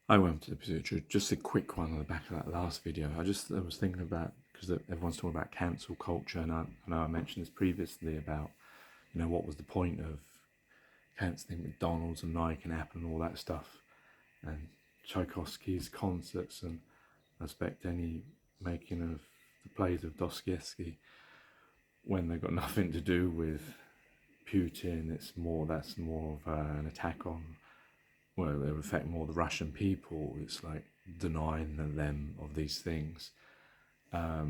I went to the pursuit. Just a quick one on the back of that last video. I was thinking about, because everyone's talking about cancel culture, and I know I mentioned this previously about, what was the point of cancelling McDonald's and Nike and Apple and all that stuff, and Tchaikovsky's concerts, and I expect any making of the plays of Dostoevsky, when they've got nothing to do with Putin. That's more of an attack on, well, it would affect more the Russian people. It's like denying them of these things. But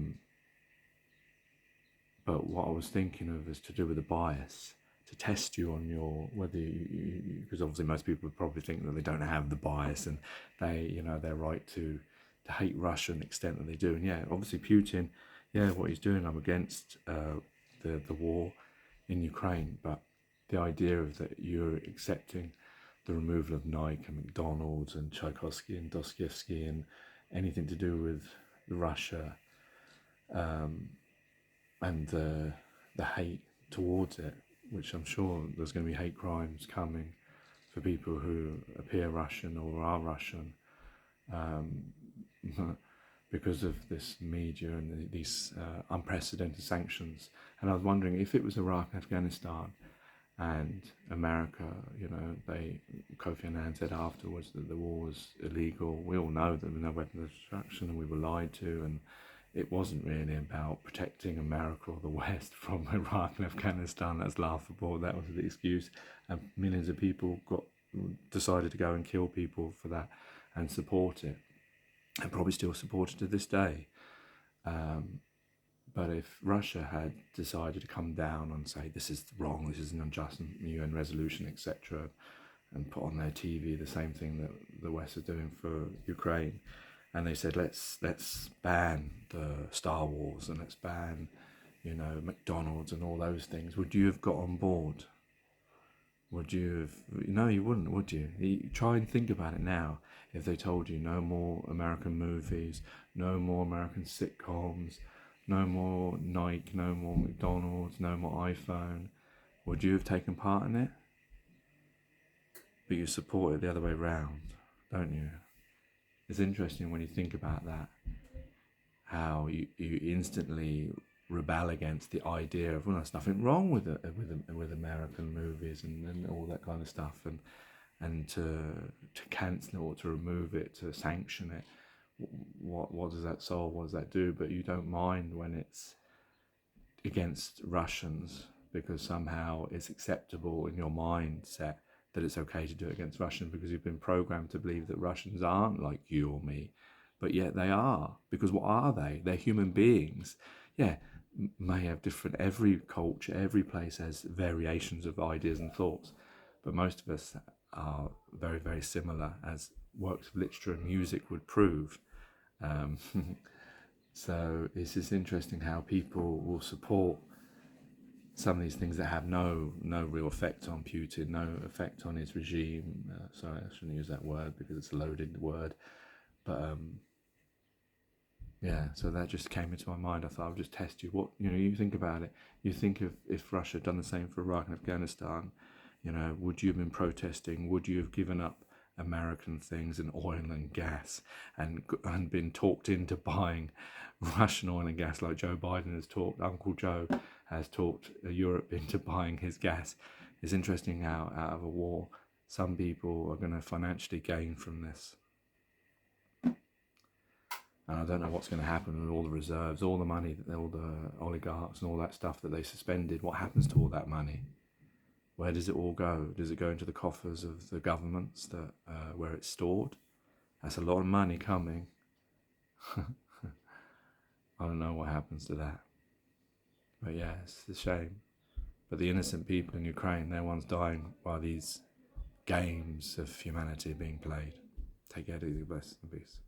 what I was thinking of is to do with the bias, to test you on your, whether you, because obviously most people would probably think that they don't have the bias, and they, they're right to hate Russia to the extent that they do. And yeah, obviously Putin, what he's doing, I'm against the war in Ukraine, but the idea of that you're accepting the removal of Nike and McDonald's and Tchaikovsky and Dostoevsky and anything to do with Russia, and the hate towards it, which I'm sure there's going to be hate crimes coming for people who appear Russian or are Russian, because of this media and these unprecedented sanctions. And I was wondering if it was Iraq and Afghanistan and America, Kofi Annan said afterwards that the war was illegal. We all know that there were no weapons of destruction, and we were lied to, and it wasn't really about protecting America or the West from Iraq and Afghanistan. That's laughable. That was the excuse, and millions of people decided to go and kill people for that and support it, and probably still support it to this day. But if Russia had decided to come down and say this is wrong, this is an unjust UN resolution, etc., and put on their TV the same thing that the West is doing for Ukraine, and they said let's ban the Star Wars and let's ban, McDonald's and all those things, would you have got on board? Would you have? No, you wouldn't, would you? Try and think about it now. If they told you no more American movies, no more American sitcoms, no more Nike, no more McDonald's, no more iPhone, would you have taken part in it? But you support it the other way round, don't you? It's interesting when you think about that, how you instantly rebel against the idea of, well, there's nothing wrong with American movies and all that kind of stuff, and to cancel it or to remove it, to sanction it. What does that solve? What does that do? But you don't mind when it's against Russians, because somehow it's acceptable in your mindset that it's okay to do it against Russians, because you've been programmed to believe that Russians aren't like you or me, but yet they are. Because what are they? They're human beings. Yeah, may have different, every culture, every place has variations of ideas and thoughts, but most of us are very, very similar, as works of literature and music would prove. So it's just interesting how people will support some of these things that have no real effect on Putin, no effect on his regime. Sorry, I shouldn't use that word because it's a loaded word. But so that just came into my mind. I thought I would just test you. What, you think about it. You think of if Russia had done the same for Iraq and Afghanistan, would you have been protesting? Would you have given up American things and oil and gas and been talked into buying Russian oil and gas, like Joe Biden has talked, Uncle Joe has talked Europe into buying his gas? It's interesting how out of a war some people are going to financially gain from this. And I don't know what's going to happen with all the reserves, all the money, all the oligarchs and all that stuff that they suspended. What happens to all that money? Where does it all go? Does it go into the coffers of the governments that where it's stored? That's a lot of money coming. I don't know what happens to that. But yeah, it's a shame. But the innocent people in Ukraine, they're ones dying while these games of humanity are being played. Take care, do your best, and peace.